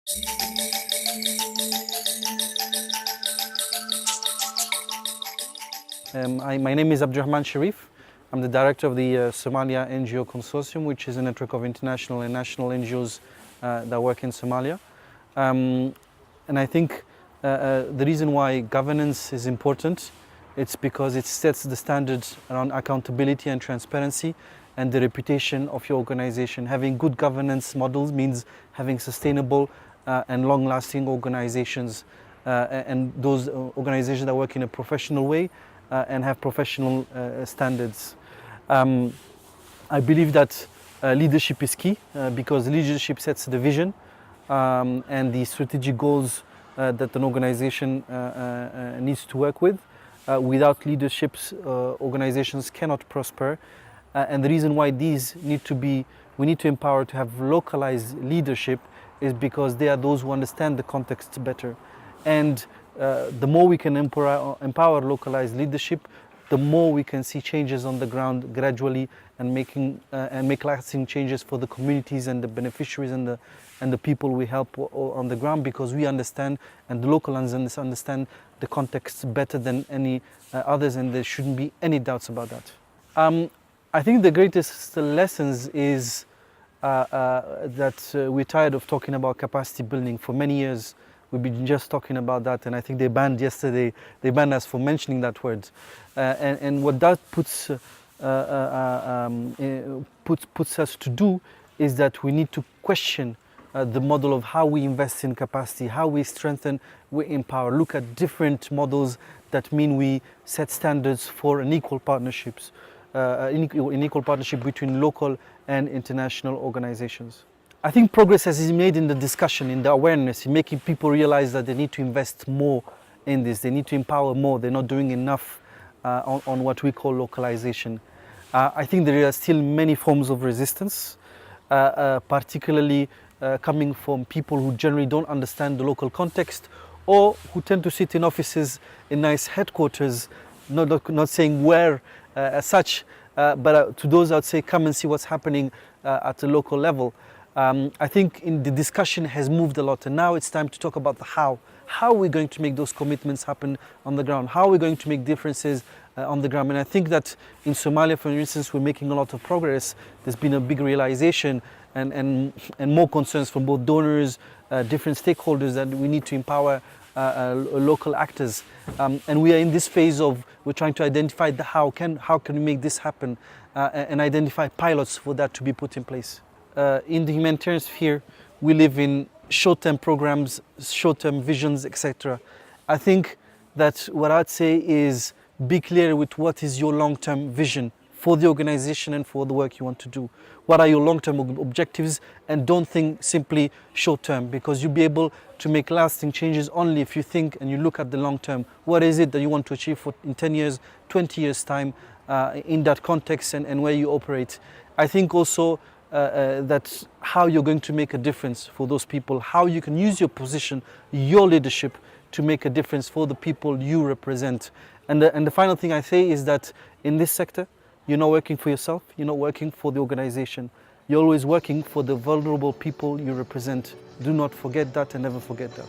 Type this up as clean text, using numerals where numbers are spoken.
My name is Abdurahman Sharif. I'm the director of the Somalia NGO Consortium, which is a network of international and national NGOs that work in Somalia. And I think the reason why governance is important, it's because it sets the standards around accountability and transparency and the reputation of your organization. Having good governance models means having sustainable and long-lasting organizations, and those organizations that work in a professional way and have professional standards. I believe that leadership is key because leadership sets the vision and the strategic goals that an organization needs to work with. Without leaderships, organizations cannot prosper. And the reason why we need to empower to have localized leadership is because they are those who understand the context better. And the more we can empower localized leadership, the more we can see changes on the ground gradually and make lasting changes for the communities and the beneficiaries and the people we help on the ground, because we understand and the locals understand the context better than any others, and there shouldn't be any doubts about that. I think the greatest lessons is that we're tired of talking about capacity building. For many years we've been just talking about that, and I think they banned us for mentioning that word. And what that puts us to do is that we need to question the model of how we invest in capacity, how we strengthen, we empower, look at different models that mean we set standards for unequal partnerships, an equal partnership between local and international organizations. I think progress has been made in the discussion, in the awareness, in making people realize that they need to invest more in this, they need to empower more, they're not doing enough on what we call localization. I think there are still many forms of resistance, particularly coming from people who generally don't understand the local context, or who tend to sit in offices in nice headquarters, not saying where as such, but to those I'd say come and see what's happening at the local level. I think the discussion has moved a lot, and now it's time to talk about the how. How are we going to make those commitments happen on the ground? How are we going to make differences on the ground? And I think that in Somalia, for instance, we're making a lot of progress. There's been a big realization and more concerns from both donors, different stakeholders, that we need to empower local actors. And we are in this phase of, we're trying to identify the how can we make this happen, and identify pilots for that to be put in place. In the humanitarian sphere, we live in short-term programs, short-term visions, etc. I think that what I'd say is be clear with what is your long-term vision for the organization and for the work you want to do. What are your long-term objectives, and don't think simply short-term, because you'll be able to make lasting changes only if you think and you look at the long-term. What is it that you want to achieve in 10 years, 20 years time in that context and where you operate. I think also that's how you're going to make a difference for those people, how you can use your position, your leadership to make a difference for the people you represent. And the final thing I say is that in this sector, you're not working for yourself, you're not working for the organization. You're always working for the vulnerable people you represent. Do not forget that and never forget that.